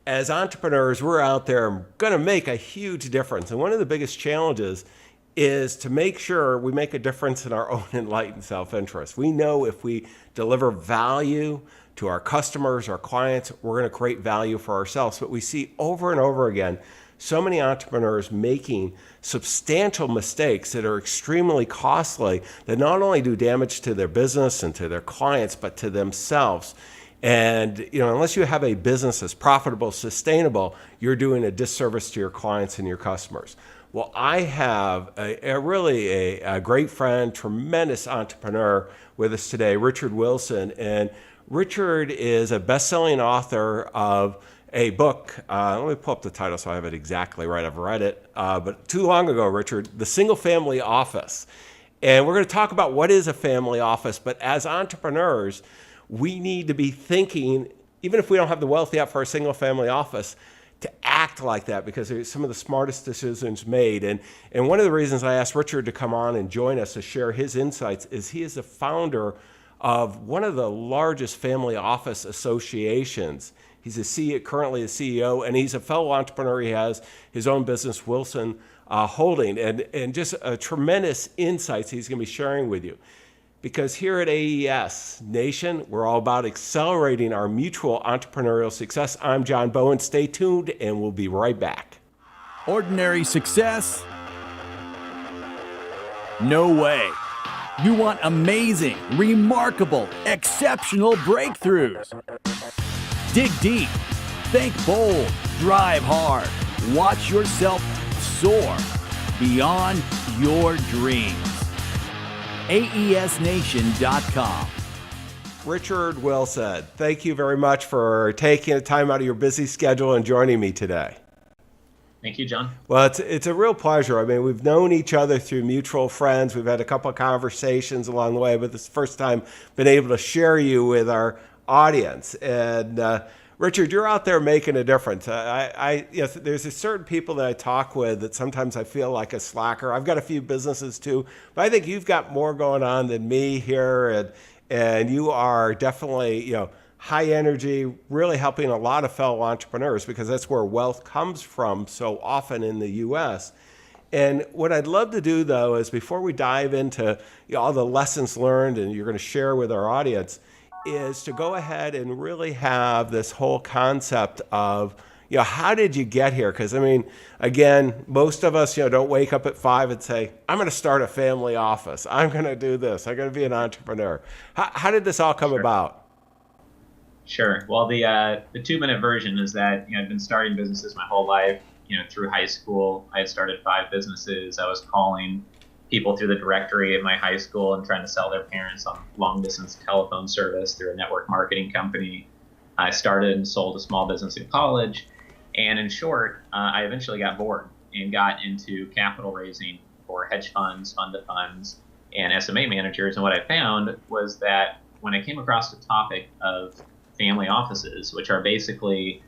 as entrepreneurs, we're out there going to make a huge difference. And one of the biggest challenges is to make sure we make a difference in our own enlightened self-interest. We know if we deliver value to our customers, our clients, we're going to create value for ourselves. But we see over and over again so many entrepreneurs making substantial mistakes that are extremely costly that not only do damage to their business and to their clients, but to themselves. And unless you have a business that's profitable, sustainable, you're doing a disservice to your clients and your customers. Well, I have a great friend, tremendous entrepreneur with us today, Richard Wilson. And Richard is a best-selling author of a book. Let me pull up the title so I have it exactly right. I've read it, but too long ago, Richard, The Single Family Office. And we're going to talk about what is a family office, but as entrepreneurs, we need to be thinking, even if we don't have the wealth yet for a single family office, to act like that, because they're some of the smartest decisions made. And one of the reasons I asked Richard to come on and join us to share his insights is he is the founder of one of the largest family office associations. He's currently a CEO, and he's a fellow entrepreneur. He has his own business, Wilson Holding, and just tremendous insights he's going to be sharing with you. Because here at AES Nation, we're all about accelerating our mutual entrepreneurial success. I'm John Bowen. Stay tuned, and we'll be right back. Ordinary success? No way. You want amazing, remarkable, exceptional breakthroughs. Dig deep, think bold, drive hard, watch yourself soar beyond your dreams. AESNation.com. Richard Wilson, thank you very much for taking the time out of your busy schedule and joining me today. Thank you, John. Well, it's a real pleasure. I mean, we've known each other through mutual friends. We've had a couple of conversations along the way, but this is the first time been able to share you with our audience. And Richard, you're out there making a difference. There's certain people that I talk with that sometimes I feel like a slacker. I've got a few businesses too, but I think you've got more going on than me here, and you are definitely, high energy, really helping a lot of fellow entrepreneurs, because that's where wealth comes from so often in the U.S. And what I'd love to do, though, is before we dive into all the lessons learned and you're going to share with our audience, is to go ahead and really have this whole concept of, how did you get here? Because, I mean, again, most of us, don't wake up at 5 and say, I'm going to start a family office. I'm going to do this. I'm going to be an entrepreneur. How did this all come about? Sure. Well, the 2-minute version is that I've been starting businesses my whole life. Through high school, I had started 5 businesses. I was calling people through the directory at my high school and trying to sell their parents on long-distance telephone service through a network marketing company. I started and sold a small business in college. And in short, I eventually got bored and got into capital raising for hedge funds, fund of funds, and SMA managers. And what I found was that when I came across the topic of family offices, which are basically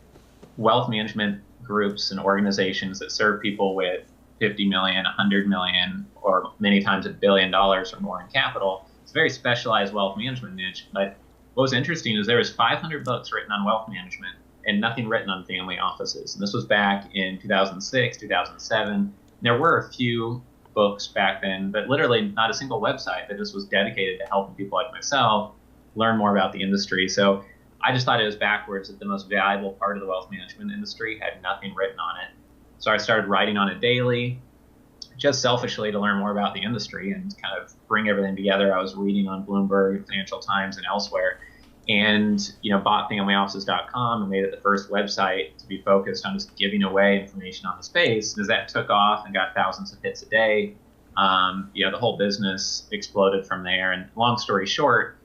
wealth management groups and organizations that serve people with 50 million, 100 million, or many times $1 billion or more in capital. It's a very specialized wealth management niche. But what was interesting is there was 500 books written on wealth management and nothing written on family offices. And this was back in 2006, 2007. There were a few books back then, but literally not a single website that just was dedicated to helping people like myself learn more about the industry. So I just thought it was backwards that the most valuable part of the wealth management industry had nothing written on it. So I started writing on it daily, just selfishly to learn more about the industry and kind of bring everything together. I was reading on Bloomberg, Financial Times, and elsewhere, and bought familyoffices.com and made it the first website to be focused on just giving away information on the space. And as that took off and got thousands of hits a day, the whole business exploded from there. And long story short,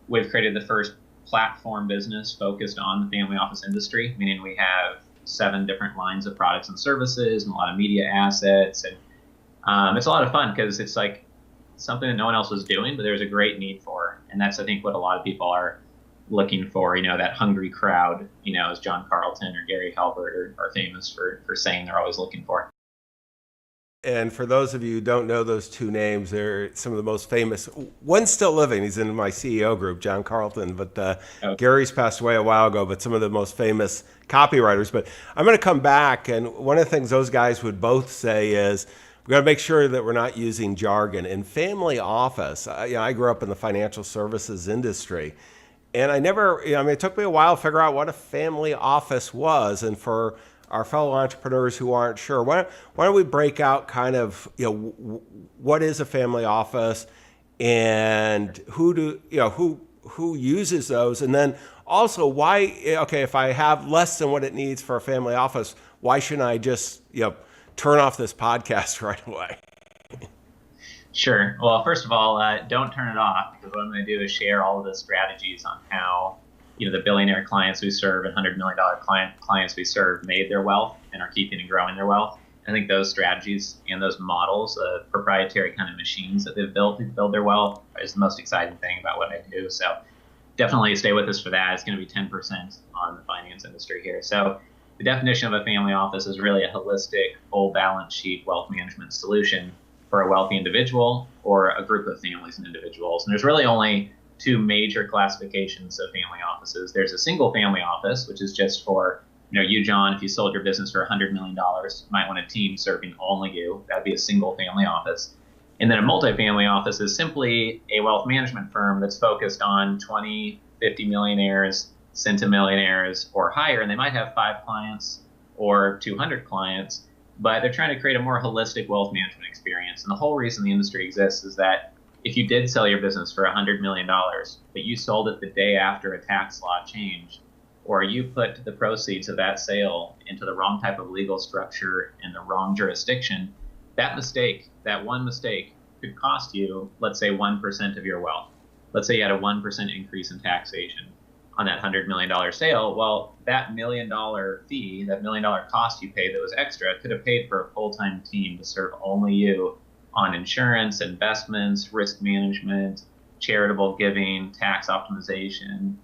we've created the first platform business focused on the family office industry, meaning we have 7 different lines of products and services and a lot of media assets. And it's a lot of fun because it's like something that no one else was doing, but there's a great need for. And that's, I think, what a lot of people are looking for, that hungry crowd, as John Carlton or Gary Halbert are famous for saying they're always looking for. And for those of you who don't know those two names, they're some of the most famous. One's still living. He's in my CEO group, John Carlton. But Oh, Gary's passed away a while ago, but some of the most famous copywriters. But I'm going to come back. And one of the things those guys would both say is we've got to make sure that we're not using jargon. In family office, I grew up in the financial services industry. And I never, it took me a while to figure out what a family office was. And for our fellow entrepreneurs who aren't sure, why don't we break out kind of, what is a family office and who uses those? And then also why, okay, if I have less than what it needs for a family office, why shouldn't I just, turn off this podcast right away? sure. Well, first of all, don't turn it off, because what I'm going to do is share all of the strategies on how the billionaire clients we serve and $100 million clients we serve made their wealth and are keeping and growing their wealth. I think those strategies and those models, proprietary kind of machines that they've built to build their wealth, is the most exciting thing about what I do. So definitely stay with us for that. It's going to be 10% on the finance industry here. So the definition of a family office is really a holistic, full balance sheet wealth management solution for a wealthy individual or a group of families and individuals. And there's really only two major classifications of family offices. There's a single family office, which is just for, you, John, if you sold your business for $100 million, you might want a team serving only you. That'd be a single family office. And then a multifamily office is simply a wealth management firm that's focused on 20, 50 millionaires, centimillionaires, or higher. And they might have 5 clients or 200 clients, but they're trying to create a more holistic wealth management experience. And the whole reason the industry exists is that if you did sell your business for $100 million, but you sold it the day after a tax law changed, or you put the proceeds of that sale into the wrong type of legal structure in the wrong jurisdiction, that one mistake could cost you, let's say, 1% of your wealth. Let's say you had a 1% increase in taxation on that $100 million sale. Well, that $1 million fee, that $1 million cost you paid that was extra, could have paid for a full-time team to serve only you on insurance, investments, risk management, charitable giving, tax optimization,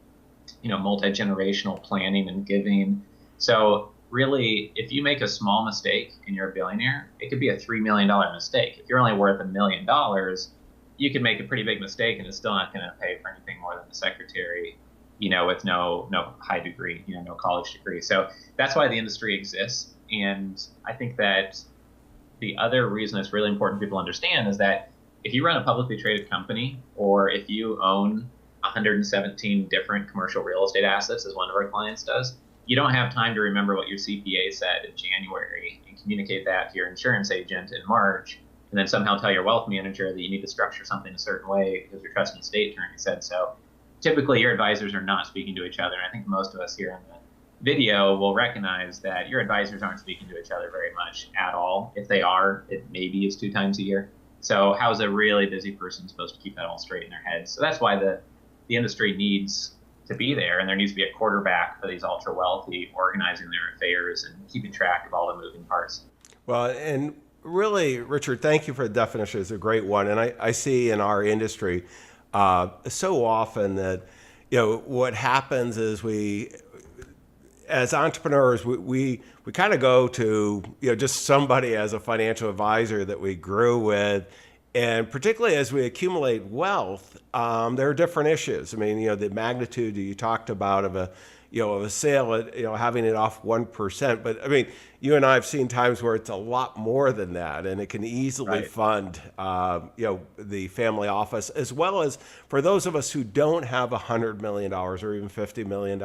multi-generational planning and giving. So really, if you make a small mistake and you're a billionaire, it could be a $3 million mistake. If you're only worth $1 million, you could make a pretty big mistake and it's still not going to pay for anything more than the secretary, with no high degree, no college degree. So that's why the industry exists. And I think that the other reason it's really important people understand is that if you run a publicly traded company, or if you own 117 different commercial real estate assets, as one of our clients does, you don't have time to remember what your CPA said in January and communicate that to your insurance agent in March, and then somehow tell your wealth manager that you need to structure something a certain way because your trust and estate attorney said so. Typically, your advisors are not speaking to each other. And I think most of us here in the video will recognize that your advisors aren't speaking to each other very much at all. If they are, it maybe is 2 times a year. So how is a really busy person supposed to keep that all straight in their heads? So that's why the industry needs to be there, and there needs to be a quarterback for these ultra wealthy organizing their affairs and keeping track of all the moving parts. Well, and really, Richard, thank you for the definition. It's a great one. And I see in our industry so often that, what happens is as entrepreneurs, we kind of go to, just somebody as a financial advisor that we grew with. And particularly as we accumulate wealth, there are different issues. I mean, the magnitude that you talked about of a sale at, having it off 1%. But I mean, you and I have seen times where it's a lot more than that, and it can easily fund, the family office, as well as for those of us who don't have $100 million or even $50 million.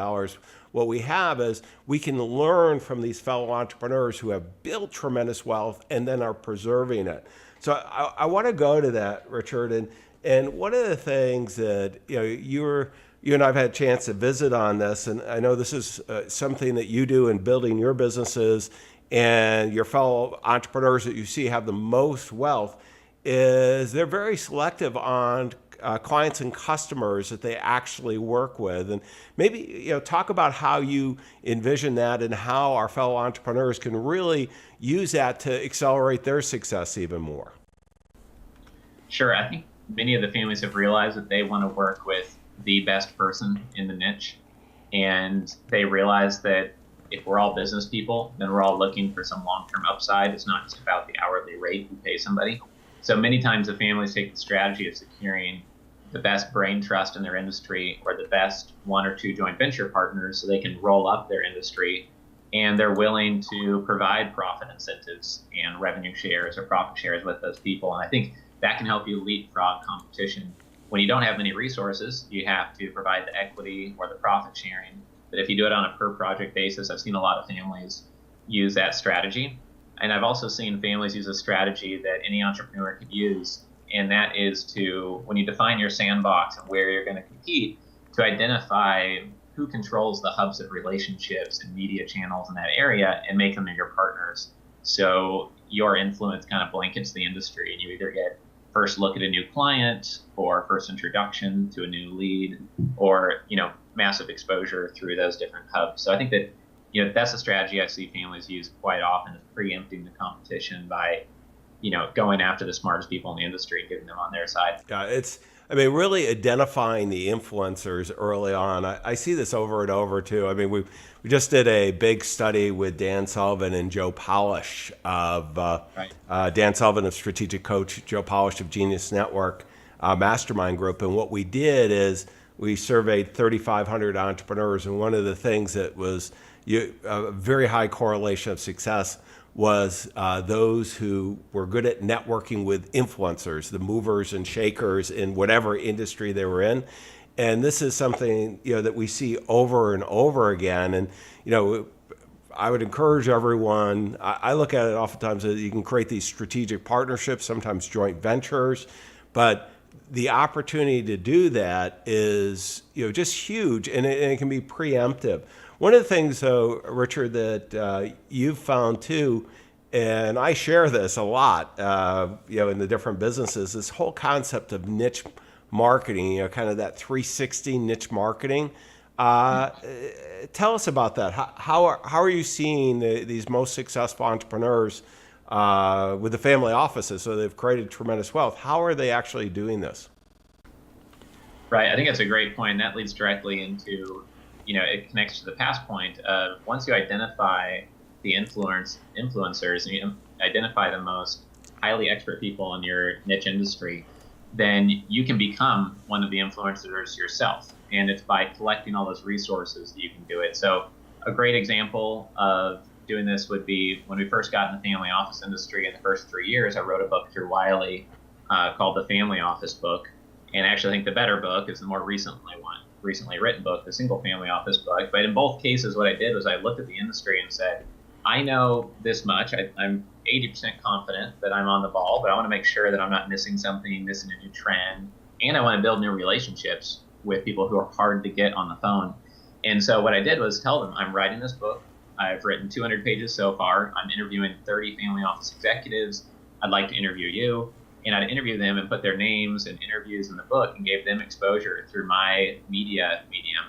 What we have is we can learn from these fellow entrepreneurs who have built tremendous wealth and then are preserving it. So I want to go to that, Richard, and one of the things that you and I've had a chance to visit on this, and I know this is something that you do in building your businesses, and your fellow entrepreneurs that you see have the most wealth, is they're very selective on clients and customers that they actually work with. And maybe talk about how you envision that and how our fellow entrepreneurs can really use that to accelerate their success even more. Sure. I think many of the families have realized that they want to work with the best person in the niche, and they realize that if we're all business people, then we're all looking for some long-term upside. It's not just about the hourly rate we pay somebody. So many times the families take the strategy of securing the best brain trust in their industry or the best one or two joint venture partners so they can roll up their industry, and they're willing to provide profit incentives and revenue shares or profit shares with those people. And I think that can help you leapfrog competition. When you don't have many resources, you have to provide the equity or the profit sharing. But if you do it on a per project basis, I've seen a lot of families use that strategy. And I've also seen families use a strategy that any entrepreneur could use, and that is to, when you define your sandbox and where you're going to compete, to identify who controls the hubs of relationships and media channels in that area and make them your partners. So your influence kind of blankets the industry, and you either get first look at a new client or first introduction to a new lead, or massive exposure through those different hubs. So I think that that's a strategy I see families use quite often, is preempting the competition by going after the smartest people in the industry and getting them on their side. Yeah, really identifying the influencers early on. I see this over and over too. I mean, we just did a big study with Dan Sullivan and Joe Polish of Dan Sullivan of Strategic Coach, Joe Polish of Genius Network Mastermind Group. And what we did is we surveyed 3,500 entrepreneurs, and one of the things that was a very high correlation of success was those who were good at networking with influencers, the movers and shakers in whatever industry they were in. And this is something that we see over and over again. And I would encourage everyone. I look at it oftentimes that you can create these strategic partnerships, sometimes joint ventures, but the opportunity to do that is just huge, and it can be preemptive. One of the things, though, Richard, that you've found too, and I share this a lot, in the different businesses, this whole concept of niche marketing, kind of that 360 niche marketing. Tell us about that. How are you seeing these most successful entrepreneurs with the family offices? So they've created tremendous wealth. How are they actually doing this? Right. I think that's a great point. That leads directly into it connects to the past point of, once you identify the influencers and you identify the most highly expert people in your niche industry, then you can become one of the influencers yourself. And it's by collecting all those resources that you can do it. So a great example of doing this would be when we first got in the family office industry. In the first 3 years, I wrote a book through Wiley called The Family Office Book. And actually, I think the better book is the more recently written book, the Single Family Office book. But in both cases, what I did was I looked at the industry and said, I know this much. I'm 80% confident that I'm on the ball, but I want to make sure that I'm not missing something, missing a new trend. And I want to build new relationships with people who are hard to get on the phone. And so what I did was tell them, I'm writing this book. I've written 200 pages so far. I'm interviewing 30 family office executives. I'd like to interview you. And I'd interview them and put their names and interviews in the book and gave them exposure through my media medium.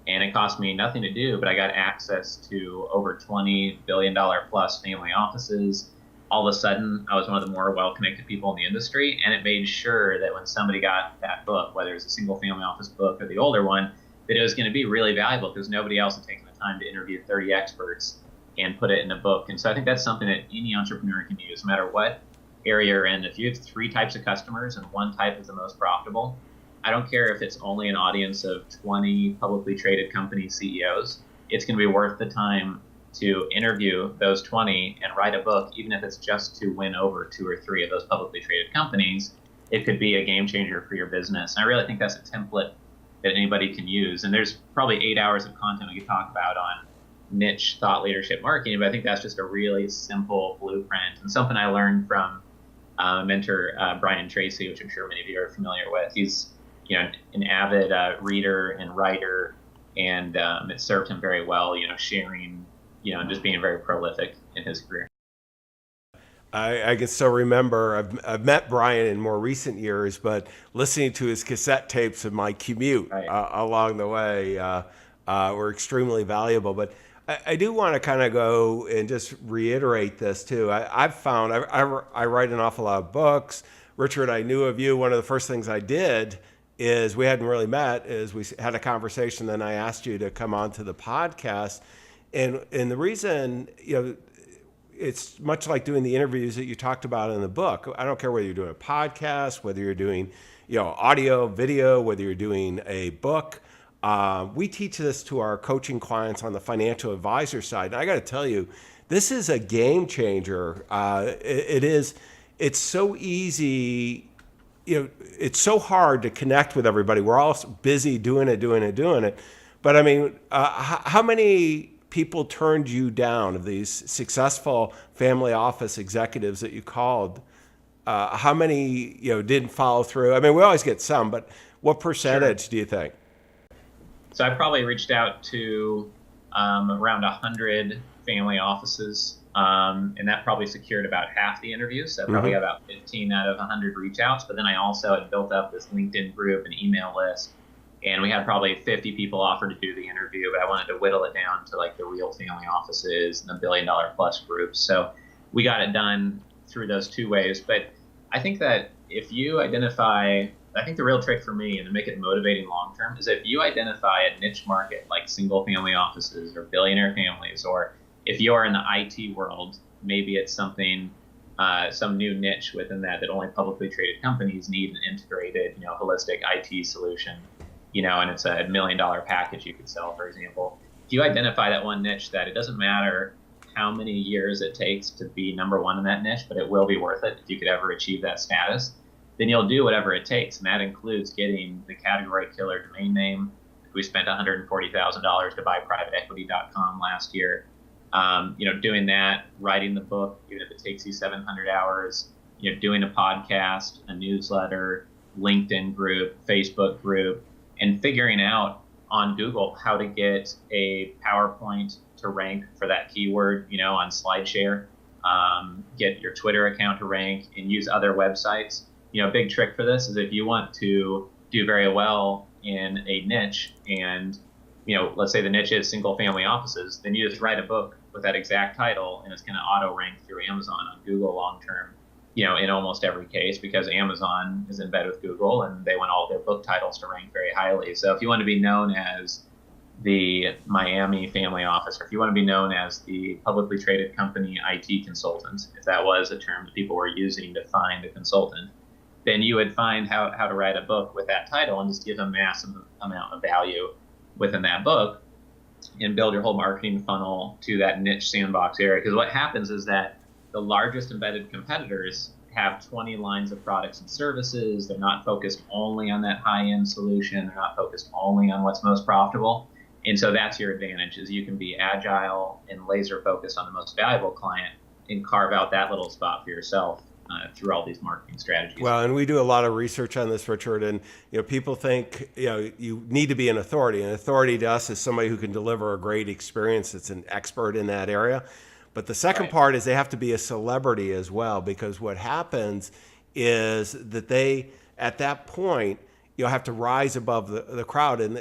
And it cost me nothing to do, but I got access to over $20 billion plus family offices. All of a sudden, I was one of the more well-connected people in the industry. And it made sure that when somebody got that book, whether it's a single family office book or the older one, that it was going to be really valuable because nobody else had taken the time to interview 30 experts and put it in a book. And so I think that's something that any entrepreneur can use, no matter what area you're in. If you have 3 types of customers and one type is the most profitable, I don't care if it's only an audience of 20 publicly traded company CEOs, it's going to be worth the time to interview those 20 and write a book, even if it's just to win over 2 or 3 of those publicly traded companies. It could be a game changer for your business. And I really think that's a template that anybody can use. And there's probably 8 hours of content we could talk about on niche thought leadership marketing, but I think that's just a really simple blueprint and something I learned from mentor Brian Tracy, which I'm sure many of you are familiar with. He's an avid reader and writer, and it served him very well, sharing, and just being very prolific in his career. I can still remember, I've met Brian in more recent years, but listening to his cassette tapes in my commute along the way were extremely valuable. But I do want to kind of go and just reiterate this too. I've found, I write an awful lot of books. Richard, I knew of you. One of the first things I did is, we hadn't really met, is we had a conversation, then I asked you to come on to the podcast. And the reason, it's much like doing the interviews that you talked about in the book. I don't care whether you're doing a podcast, whether you're doing, audio, video, whether you're doing a book. We teach this to our coaching clients on the financial advisor side. And I got to tell you, this is a game changer. It is. It's so easy. It's so hard to connect with everybody. We're all busy doing it. But I mean, how many people turned you down of these successful family office executives that you called? How many, didn't follow through? I mean, we always get some, but what percentage do you think? So I probably reached out to around 100 family offices, and that probably secured about half the interviews. So I probably got about 15 out of 100 reach outs. But then I also had built up this LinkedIn group and email list, and we had probably 50 people offer to do the interview, but I wanted to whittle it down to like the real family offices and the $1 billion plus groups. So we got it done through those two ways. But I think that if you identify, I think the real trick for me and to make it motivating long term is if you identify a niche market like single family offices or billionaire families, or if you are in the IT world, maybe it's something, some new niche within that only publicly traded companies need an integrated, holistic IT solution, and it's a $1 million package you could sell, for example. If you identify that one niche that it doesn't matter how many years it takes to be number one in that niche, but it will be worth it if you could ever achieve that status, then you'll do whatever it takes. And that includes getting the category killer domain name. We spent $140,000 to buy privateequity.com last year. Doing that, writing the book, even if it takes you 700 hours, doing a podcast, a newsletter, LinkedIn group, Facebook group, and figuring out on Google how to get a PowerPoint to rank for that keyword, on SlideShare, get your Twitter account to rank, and use other websites. A big trick for this is if you want to do very well in a niche and, let's say the niche is single family offices, then you just write a book with that exact title and it's going to auto rank through Amazon on Google long term, in almost every case, because Amazon is in bed with Google and they want all their book titles to rank very highly. So if you want to be known as the Miami family office, or if you want to be known as the publicly traded company IT consultant, if that was a term that people were using to find a consultant, then you would find how to write a book with that title and just give a massive amount of value within that book and build your whole marketing funnel to that niche sandbox area. Because what happens is that the largest embedded competitors have 20 lines of products and services. They're not focused only on that high-end solution. They're not focused only on what's most profitable. And so that's your advantage, is you can be agile and laser focused on the most valuable client and carve out that little spot for yourself through all these marketing strategies. Well, and we do a lot of research on this, Richard, and people think you need to be an authority. An authority to us is somebody who can deliver a great experience that's an expert in that area. But the second part is they have to be a celebrity as well, because what happens is that they, at that point, have to rise above the crowd, and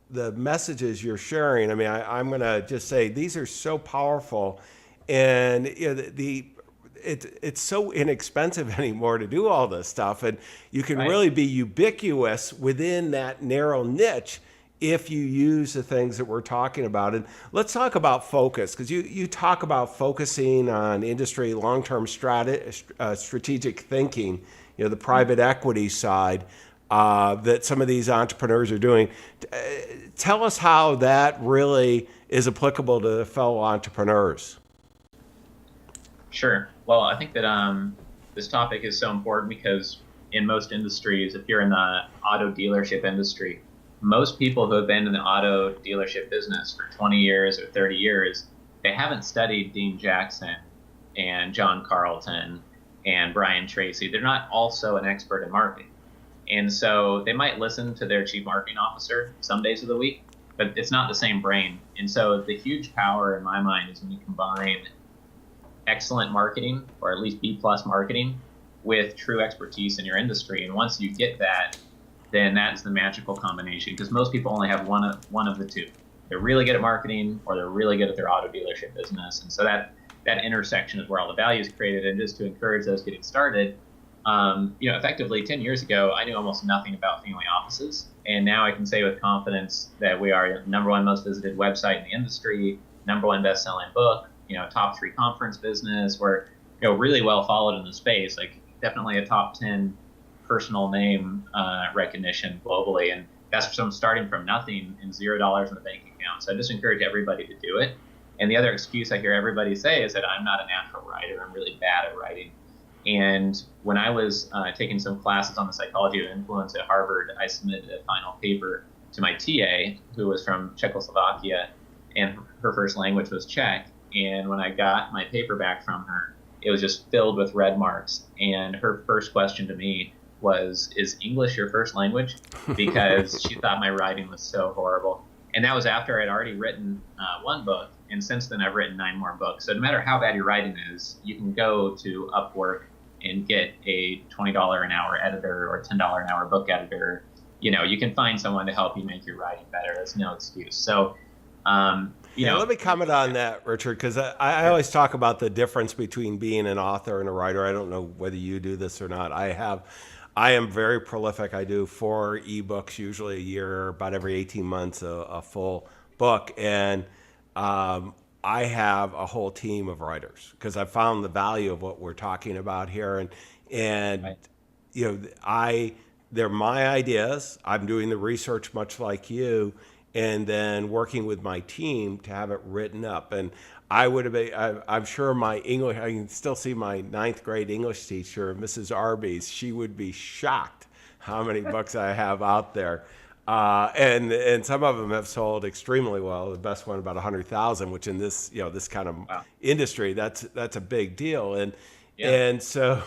the messages you're sharing. I mean, I'm going to just say these are so powerful, and it's so inexpensive anymore to do all this stuff, and you can really be ubiquitous within that narrow niche if you use the things that we're talking about. And let's talk about focus, because you talk about focusing on industry, long-term strategic thinking, the private equity side that some of these entrepreneurs are doing. Tell us how that really is applicable to fellow entrepreneurs. Sure. Well, I think that this topic is so important because in most industries, if you're in the auto dealership industry, most people who have been in the auto dealership business for 20 years or 30 years, they haven't studied Dean Jackson and John Carlton and Brian Tracy. They're not also an expert in marketing. And so they might listen to their chief marketing officer some days of the week, but it's not the same brain. And so the huge power in my mind is when you combine excellent marketing, or at least B+ marketing, with true expertise in your industry. And once you get that, then that's the magical combination, because most people only have one of the two. They're really good at marketing, or they're really good at their auto dealership business. And so that intersection is where all the value is created. And just to encourage those getting started, effectively 10 years ago, I knew almost nothing about family offices. And now I can say with confidence that we are the number one most visited website in the industry. #1 best-selling book, top 3 conference business. We're, really well followed in the space, like definitely a top 10 personal name recognition globally. And that's from starting from nothing and $0 in the bank account. So I just encourage everybody to do it. And the other excuse I hear everybody say is that I'm not a natural writer. I'm really bad at writing. And when I was taking some classes on the psychology of influence at Harvard, I submitted a final paper to my TA, who was from Czechoslovakia, and her first language was Czech. And when I got my paper back from her, it was just filled with red marks. And her first question to me was, "Is English your first language?" Because she thought my writing was so horrible. And that was after I'd already written one book. And since then, I've written 9 more books. So no matter how bad your writing is, you can go to Upwork and get a $20 an hour editor or $10 an hour book editor. You can find someone to help you make your writing better. That's no excuse. So, let me comment on that, Richard, because I always talk about the difference between being an author and a writer. I don't know whether you do this or not. I am very prolific. I do 4 ebooks usually a year, about every 18 months, a full book. And I have a whole team of writers because I found the value of what we're talking about here. And right. they're my ideas. I'm doing the research much like you, and then working with my team to have it written up. And I'm sure my English, I can still see my 9th grade English teacher, Mrs. Arby's. She would be shocked how many books I have out there. And some of them have sold extremely well. The best one about 100,000, which in this this kind of Wow. industry, that's a big deal. Yeah. And so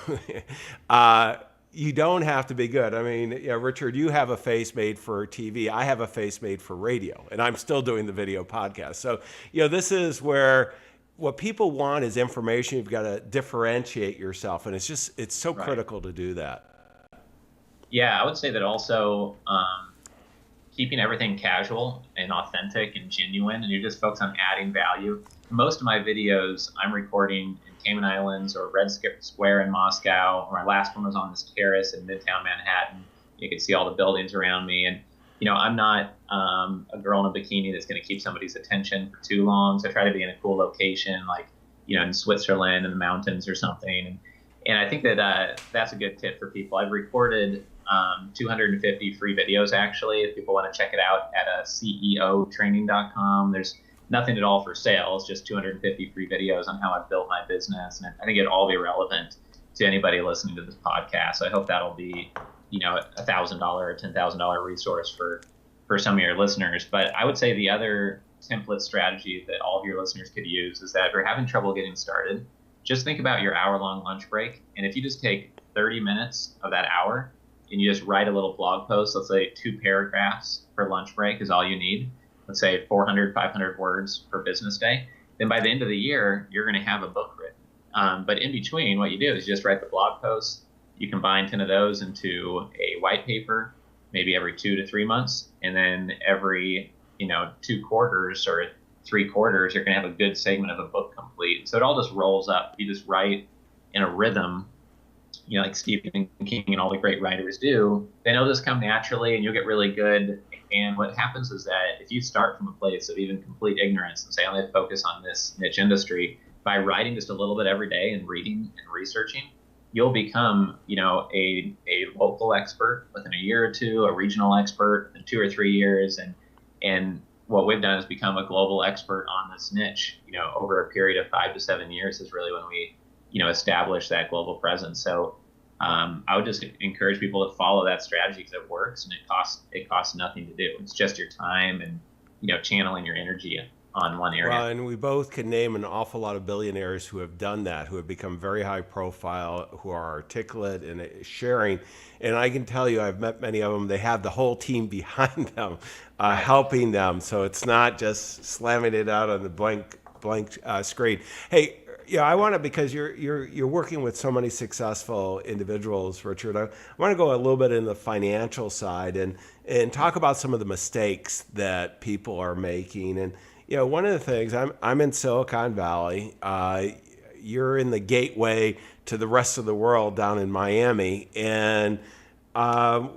you don't have to be good. I mean, Richard, you have a face made for TV. I have a face made for radio, and I'm still doing the video podcast. So this is where what people want is information. You've got to differentiate yourself, and it's so Right. critical to do that. Yeah, I would say that also keeping everything casual and authentic and genuine, and you just focus on adding value. Most of my videos I'm recording in Cayman Islands or Red Square in Moscow. My last one was on this terrace in Midtown Manhattan. You can see all the buildings around me. And, I'm not a girl in a bikini that's going to keep somebody's attention for too long. So I try to be in a cool location, like, in Switzerland in the mountains or something. And I think that that's a good tip for people. I've recorded 250 free videos, actually, if people want to check it out at ceotraining.com. There's nothing at all for sale. It's just 250 free videos on how I've built my business. And I think it'll all be relevant to anybody listening to this podcast. So I hope that'll be, a $1,000 or $10,000 resource for some of your listeners. But I would say the other template strategy that all of your listeners could use is that if you're having trouble getting started, just think about your hour-long lunch break. And if you just take 30 minutes of that hour and you just write a little blog post, let's say 2 paragraphs per lunch break is all you need. Let's say 400, 500 words per business day. Then by the end of the year, you're going to have a book written. But in between, what you do is you just write the blog post. You combine 10 of those into a white paper, maybe every 2 to 3 months. And then every, 2 quarters or 3 quarters, you're going to have a good segment of a book complete. So it all just rolls up. You just write in a rhythm, like Stephen King and all the great writers do, then it'll just come naturally and you'll get really good. And what happens is that if you start from a place of even complete ignorance and say, I'm going to focus on this niche industry, by writing just a little bit every day and reading and researching, you'll become, a local expert within a year or two, a regional expert in 2 or 3 years. And what we've done is become a global expert on this niche, over a period of 5 to 7 years is really when we, establish that global presence. So I would just encourage people to follow that strategy because it works and it costs nothing to do. It's just your time and, channeling your energy on one area. Well, and we both can name an awful lot of billionaires who have done that, who have become very high profile, who are articulate and sharing. And I can tell you, I've met many of them. They have the whole team behind them, helping them. So it's not just slamming it out on the blank screen. Hey, I want to, because you're working with so many successful individuals, Richard. I want to go a little bit in the financial side and talk about some of the mistakes that people are making. And one of the things, I'm in Silicon Valley. You're in the gateway to the rest of the world down in Miami, and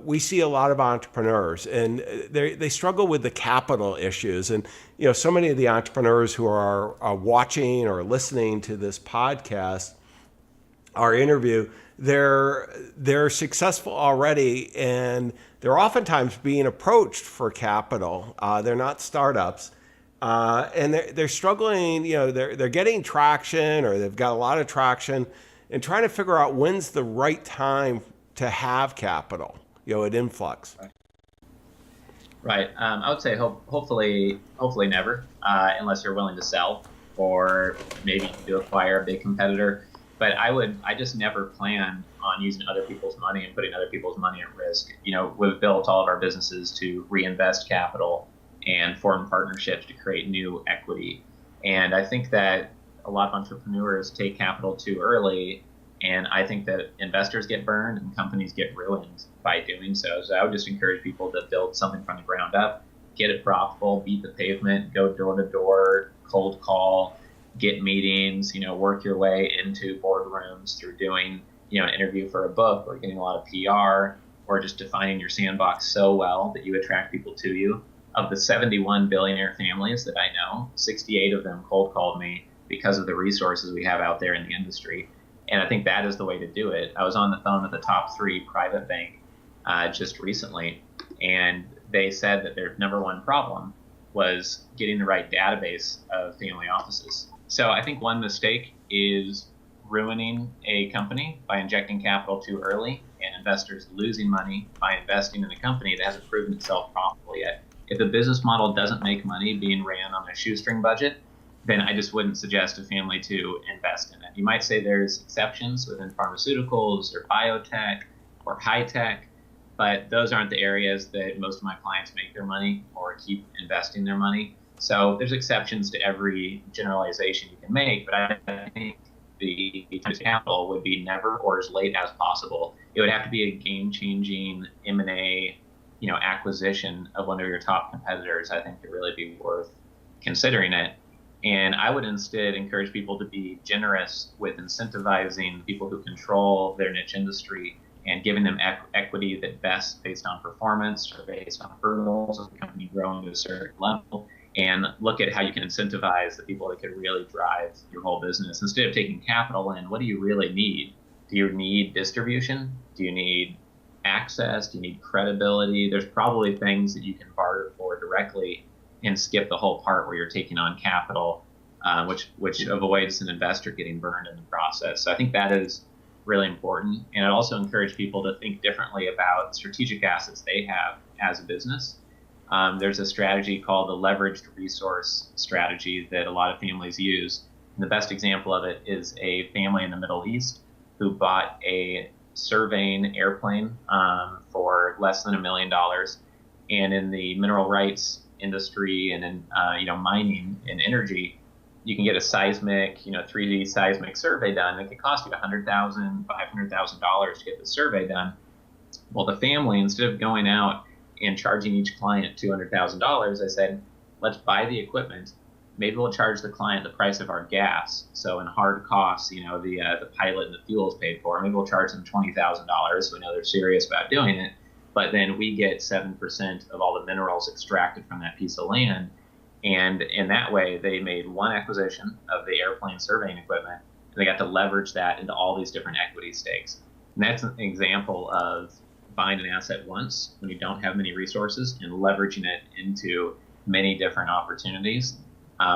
we see a lot of entrepreneurs, and they struggle with the capital issues. And so many of the entrepreneurs who are watching or listening to this podcast, our interview, they're successful already, and they're oftentimes being approached for capital. They're not startups. And they're struggling, they're getting traction, or they've got a lot of traction, and trying to figure out when's the right time to have capital, at influx. Right. I would say hopefully never, unless you're willing to sell, or maybe to acquire a big competitor. But I just never plan on using other people's money and putting other people's money at risk. We've built all of our businesses to reinvest capital and form partnerships to create new equity. And I think that a lot of entrepreneurs take capital too early, and I think that investors get burned and companies get ruined by doing so. So I would just encourage people to build something from the ground up, get it profitable, beat the pavement, go door to door, cold call, get meetings, work your way into boardrooms through doing, an interview for a book, or getting a lot of PR, or just defining your sandbox so well that you attract people to you. Of the 71 billionaire families that I know, 68 of them cold called me because of the resources we have out there in the industry. And I think that is the way to do it. I was on the phone with the top 3 private bank just recently, and they said that their number one problem was getting the right database of family offices. So I think one mistake is ruining a company by injecting capital too early, and investors losing money by investing in a company that hasn't proven itself profitable yet. If the business model doesn't make money being ran on a shoestring budget, then I just wouldn't suggest a family to invest in it. You might say there's exceptions within pharmaceuticals or biotech or high tech, but those aren't the areas that most of my clients make their money or keep investing their money. So there's exceptions to every generalization you can make, but I think the capital would be never, or as late as possible. It would have to be a game-changing M&A, acquisition of one of your top competitors, I think, to really be worth considering it. And I would instead encourage people to be generous with incentivizing people who control their niche industry and giving them equity that vests based on performance or based on hurdles of the company growing to a certain level, and look at how you can incentivize the people that could really drive your whole business. Instead of taking capital in, what do you really need? Do you need distribution? Do you need access? Do you need credibility? There's probably things that you can barter for directly and skip the whole part where you're taking on capital, which avoids an investor getting burned in the process. So I think that is really important. And I'd also encourage people to think differently about strategic assets they have as a business. There's a strategy called the leveraged resource strategy that a lot of families use. And the best example of it is a family in the Middle East who bought a surveying airplane for less than $1 million. And in the mineral rights industry and in mining and energy, you can get a seismic, 3D seismic survey done. It could cost you $100,000, $500,000 to get the survey done. Well, the family, instead of going out and charging each client $200,000, I said, let's buy the equipment. Maybe we'll charge the client the price of our gas. So in hard costs, the pilot and the fuel is paid for. Maybe we'll charge them $20,000. So we know they're serious about doing it. But then we get 7% of all the minerals extracted from that piece of land. And in that way, they made one acquisition of the airplane surveying equipment, and they got to leverage that into all these different equity stakes. And that's an example of buying an asset once when you don't have many resources and leveraging it into many different opportunities.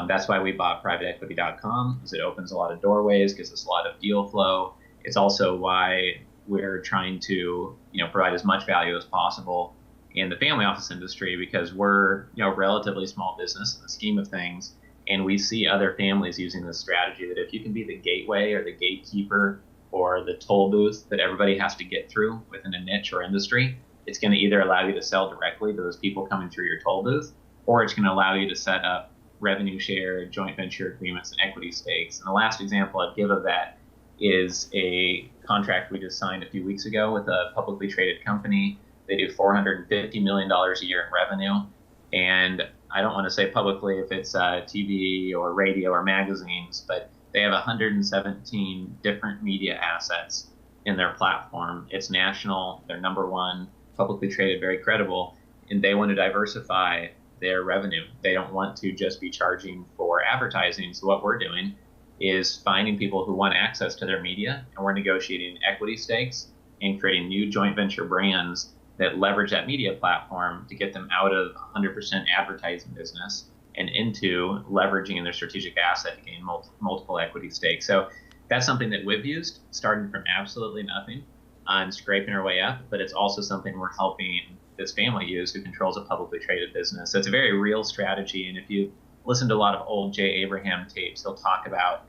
That's why we bought privateequity.com, because it opens a lot of doorways, gives us a lot of deal flow. It's also why we're trying to provide as much value as possible in the family office industry, because we're a relatively small business in the scheme of things, and we see other families using this strategy that if you can be the gateway or the gatekeeper or the toll booth that everybody has to get through within a niche or industry, it's going to either allow you to sell directly to those people coming through your toll booth, or it's going to allow you to set up revenue share, joint venture agreements, and equity stakes. And the last example I'd give of that is a contract we just signed a few weeks ago with a publicly traded company. They do $450 million a year in revenue. And I don't want to say publicly if it's TV or radio or magazines, but they have 117 different media assets in their platform. It's national. They're number one, publicly traded, very credible, and they want to diversify their revenue. They don't want to just be charging for advertising. So what we're doing is finding people who want access to their media, and we're negotiating equity stakes and creating new joint venture brands that leverage that media platform to get them out of 100% advertising business and into leveraging their strategic asset to gain multiple equity stakes. So that's something that we've used, starting from absolutely nothing and scraping our way up, but it's also something we're helping this family use who controls a publicly traded business. So it's a very real strategy. And if you listen to a lot of old Jay Abraham tapes, he'll talk about,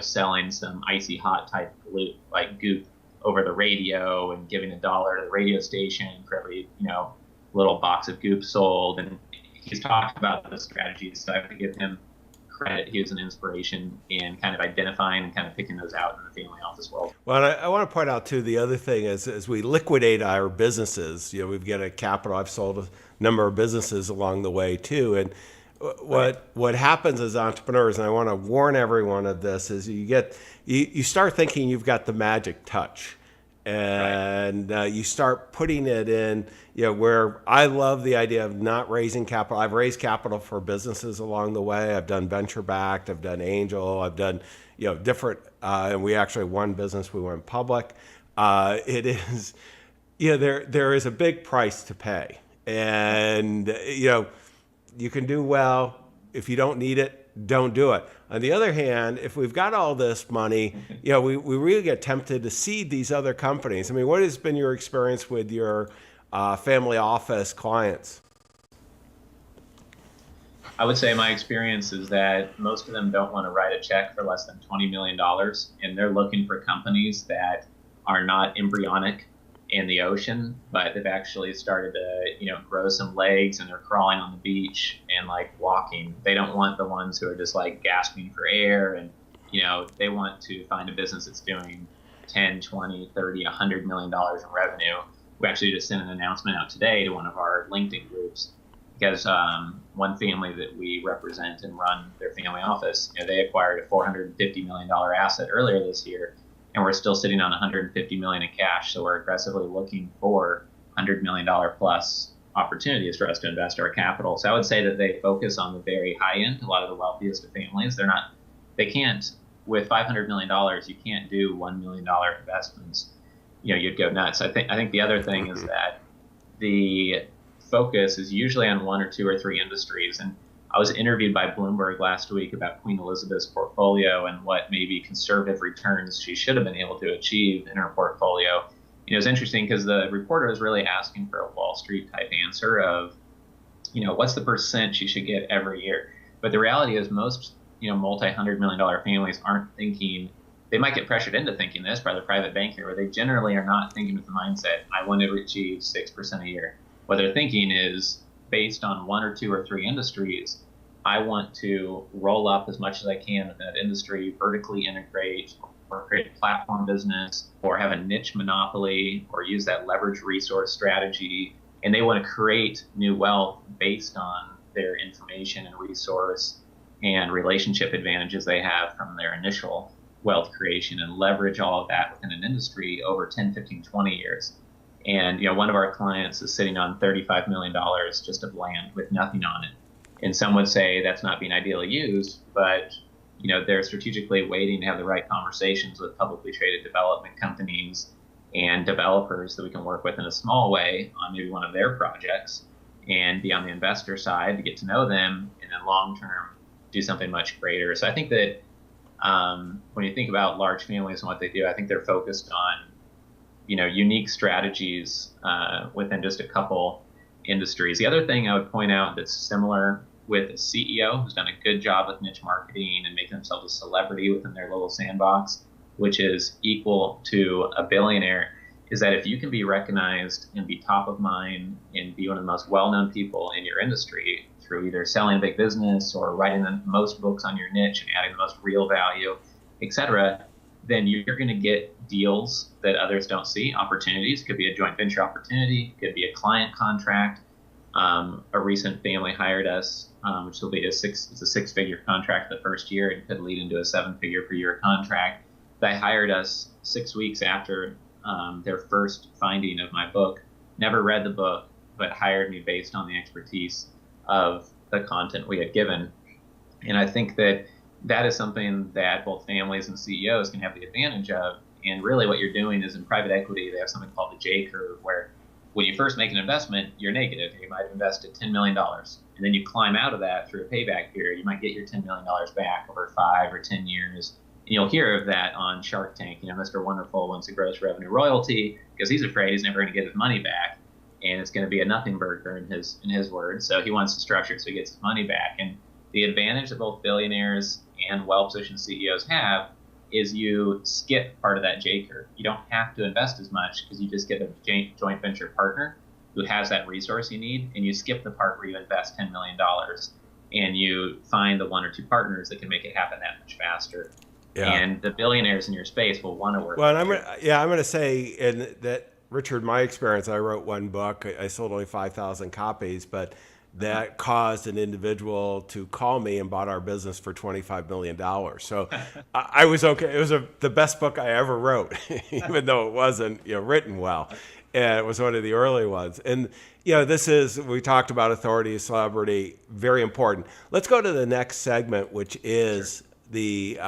selling some icy hot type goop over the radio and giving $1 to the radio station for every, little box of goop sold. And he's talked about the strategies. So I have to give him credit. He was an inspiration in kind of identifying and kind of picking those out in the family office world. Well, and I want to point out too, the other thing is, as we liquidate our businesses, we've got a capital. I've sold a number of businesses along the way too. And what happens as entrepreneurs, and I want to warn everyone of this, is you start thinking you've got the magic touch. And you start putting it in, where I love the idea of not raising capital. I've raised capital for businesses along the way. I've done venture backed, I've done angel, I've done, different, and we actually one business, we went public. It is, there is a big price to pay. And, you can do well. If you don't need it, don't do it. On the other hand, if we've got all this money, we really get tempted to seed these other companies. I mean, what has been your experience with your family office clients? I would say my experience is that most of them don't want to write a check for less than $20 million, and they're looking for companies that are not embryonic in the ocean, but they've actually started to, grow some legs, and they're crawling on the beach and walking. They don't want the ones who are just gasping for air, and, they want to find a business that's doing 10, 20, 30, $100 million in revenue. We actually just sent an announcement out today to one of our LinkedIn groups because one family that we represent and run their family office, they acquired a $450 million asset earlier this year, and we're still sitting on $150 million in cash. So we're aggressively looking for $100 million plus opportunities for us to invest our capital. So I would say that they focus on the very high end. A lot of the wealthiest of families, they can't, with $500 million, you can't do $1 million investments. You'd go nuts. I think the other thing is that the focus is usually on one or two or three industries. And I was interviewed by Bloomberg last week about Queen Elizabeth's portfolio and what maybe conservative returns she should have been able to achieve in her portfolio. It was interesting because the reporter was really asking for a Wall Street type answer of, what's the percent she should get every year? But the reality is most, multi-$100 million families aren't thinking, they might get pressured into thinking this by the private banker, where they generally are not thinking with the mindset, I want to achieve 6% a year. What they're thinking is based on one or two or three industries, I want to roll up as much as I can with that industry, vertically integrate, or create a platform business, or have a niche monopoly, or use that leverage resource strategy. And they want to create new wealth based on their information and resource and relationship advantages they have from their initial wealth creation, and leverage all of that within an industry over 10, 15, 20 years. And one of our clients is sitting on $35 million just of land with nothing on it. And some would say that's not being ideally used, but they're strategically waiting to have the right conversations with publicly traded development companies and developers that we can work with in a small way on maybe one of their projects, and be on the investor side to get to know them, and then long term do something much greater. So I think that when you think about large families and what they do, I think they're focused on unique strategies within just a couple industries. The other thing I would point out that's similar with a CEO who's done a good job with niche marketing and making themselves a celebrity within their little sandbox, which is equal to a billionaire, is that if you can be recognized and be top of mind and be one of the most well-known people in your industry through either selling a big business or writing the most books on your niche and adding the most real value, etc., then you're going to get deals that others don't see, opportunities. Could be a joint venture opportunity, could be a client contract. A recent family hired us, which will be it's a six-figure contract the first year. It could lead into a seven-figure per year contract. They hired us 6 weeks after their first finding of my book, never read the book, but hired me based on the expertise of the content we had given. And I think that that is something that both families and CEOs can have the advantage of. And really what you're doing is in private equity, they have something called the J curve, where when you first make an investment, you're negative. You might have invested $10 million. And then you climb out of that through a payback period. You might get your $10 million back over 5 or 10 years. And you'll hear of that on Shark Tank. Mr. Wonderful wants a gross revenue royalty because he's afraid he's never going to get his money back. And it's going to be a nothing burger in his words. So he wants to structure it so he gets his money back. And the advantage that both billionaires and well-positioned CEOs have is you skip part of that J curve. You don't have to invest as much because you just get a joint venture partner who has that resource you need, and you skip the part where you invest $10 million and you find the 1 or 2 partners that can make it happen that much faster. Yeah. And the billionaires in your space will want to work. Well, I'm going to say in that, Richard, my experience, I wrote one book. I sold only 5,000 copies, but that caused an individual to call me and bought our business for $25 million. So I was okay. It was the best book I ever wrote, even though it wasn't written well. And it was one of the early ones. And we talked about authority, celebrity, very important. Let's go to the next segment, which is the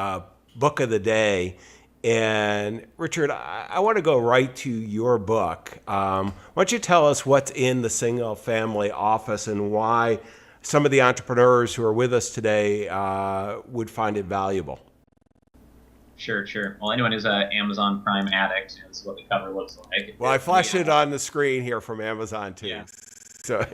book of the day. And Richard, I want to go right to your book. Why don't you tell us what's in the single family office and why some of the entrepreneurs who are with us today would find it valuable? Sure. Well, anyone who's an Amazon Prime addict, this is what the cover looks like. Well, I flashed it on the screen here from Amazon too. Yeah. So.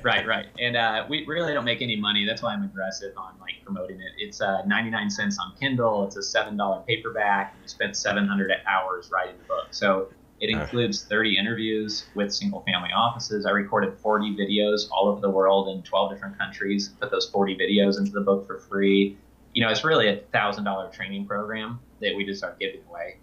Right. And we really don't make any money. That's why I'm aggressive on promoting it. It's 99 cents on Kindle. It's a $7 paperback. We spent 700 hours writing the book. So it includes 30 interviews with single family offices. I recorded 40 videos all over the world in 12 different countries, put those 40 videos into the book for free. It's really a $1,000 training program that we just are giving away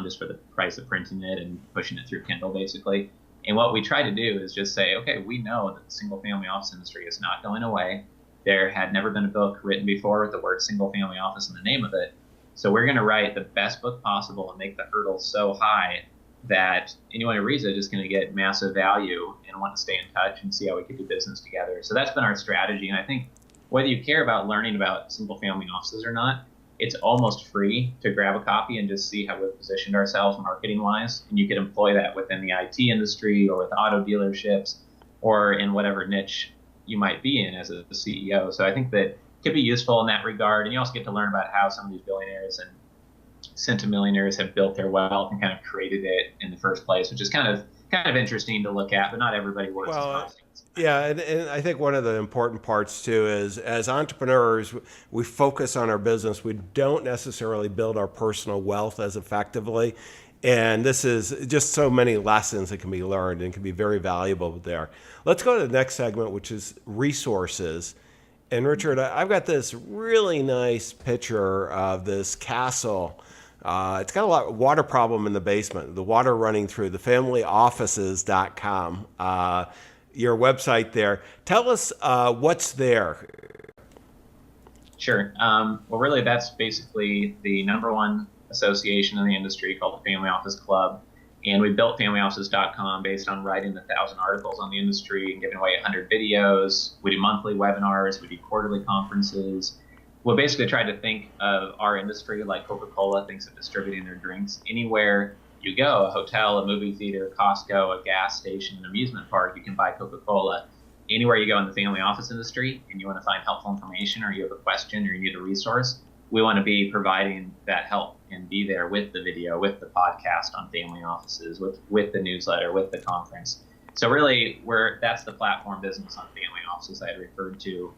just for the price of printing it and pushing it through Kindle, basically. And what we try to do is just say, okay, we know that the single family office industry is not going away. There had never been a book written before with the word single family office in the name of it. So we're going to write the best book possible and make the hurdles so high that anyone who reads it is going to get massive value and want to stay in touch and see how we can do business together. So that's been our strategy. And I think whether you care about learning about single family offices or not, it's almost free to grab a copy and just see how we've positioned ourselves marketing-wise. And you could employ that within the IT industry or with auto dealerships or in whatever niche you might be in as a CEO. So I think that it could be useful in that regard. And you also get to learn about how some of these billionaires and centimillionaires have built their wealth and kind of created it in the first place, which is kind of interesting to look at, but not everybody works as hard. Yeah, and I think one of the important parts too is as entrepreneurs, we focus on our business. We don't necessarily build our personal wealth as effectively. And this is just so many lessons that can be learned and can be very valuable there. Let's go to the next segment, which is resources. And Richard, I've got this really nice picture of this castle. It's got a lot of water problem in the basement, the water running through thefamilyoffices.com. Your website there. Tell us what's there. Sure. Well, really, that's basically the number one association in the industry called the Family Office Club. And we built familyoffices.com based on writing 1,000 articles on the industry and giving away 100 videos. We do monthly webinars. We do quarterly conferences. We basically tried to think of our industry like Coca-Cola thinks of distributing their drinks. Anywhere you go, a hotel, a movie theater, Costco, a gas station, an amusement park, you can buy Coca-Cola. Anywhere you go in the family office industry and you want to find helpful information or you have a question or you need a resource, we want to be providing that help and be there with the video, with the podcast on family offices, with the newsletter, with the conference. So really, that's the platform business on family offices I had referred to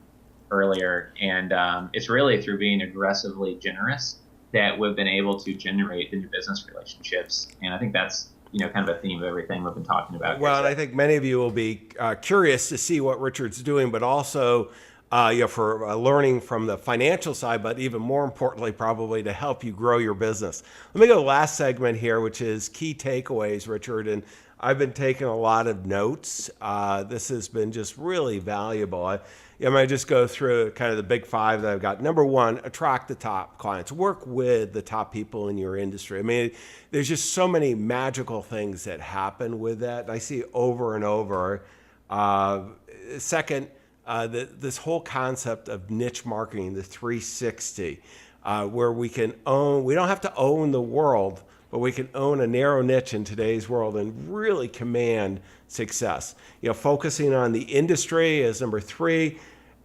earlier. And it's really through being aggressively generous that we've been able to generate the new business relationships. And I think that's kind of a theme of everything we've been talking about. Well, and I think many of you will be curious to see what Richard's doing, but also for learning from the financial side, but even more importantly, probably to help you grow your business. Let me go to the last segment here, which is key takeaways, Richard. And I've been taking a lot of notes. This has been just really valuable. I'm going to just go through kind of the big 5 that I've got. Number 1, attract the top clients. Work with the top people in your industry. I mean, there's just so many magical things that happen with that. And I see over and over. Second, this whole concept of niche marketing, the 360, where we don't have to own the world, but we can own a narrow niche in today's world and really command success. Focusing on the industry is number 3.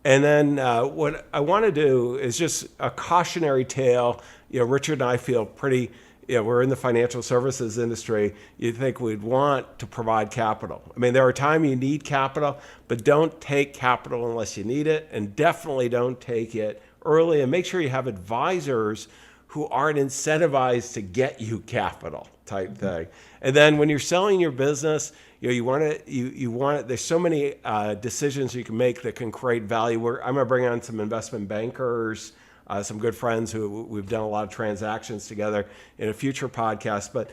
And then what I want to do is just a cautionary tale. Richard and I feel pretty, we're in the financial services industry. You'd think we'd want to provide capital. I mean, there are times you need capital, but don't take capital unless you need it, and definitely don't take it early, and make sure you have advisors who aren't incentivized to get you capital type thing. And then when you're selling your business, you want to, there's so many decisions you can make that can create value. I'm going to bring on some investment bankers, some good friends who we've done a lot of transactions together in a future podcast. But,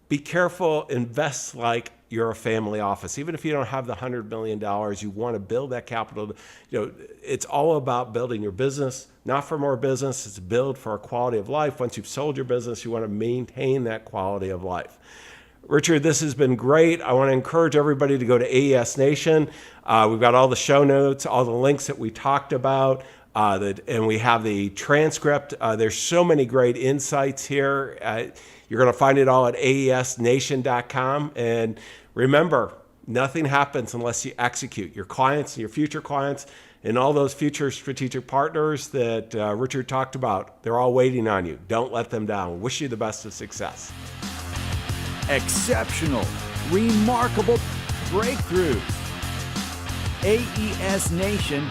be careful, invest like you're a family office. Even if you don't have the $100 million, you want to build that capital. It's all about building your business, not for more business. It's build for a quality of life. Once you've sold your business, you want to maintain that quality of life. Richard, this has been great. I want to encourage everybody to go to AES Nation. We've got all the show notes, all the links that we talked about, and we have the transcript. There's so many great insights here. You're going to find it all at aesnation.com. And remember, nothing happens unless you execute. Your clients and your future clients and all those future strategic partners that Richard talked about, they're all waiting on you. Don't let them down. Wish you the best of success. Exceptional, remarkable breakthroughs. aesnation.com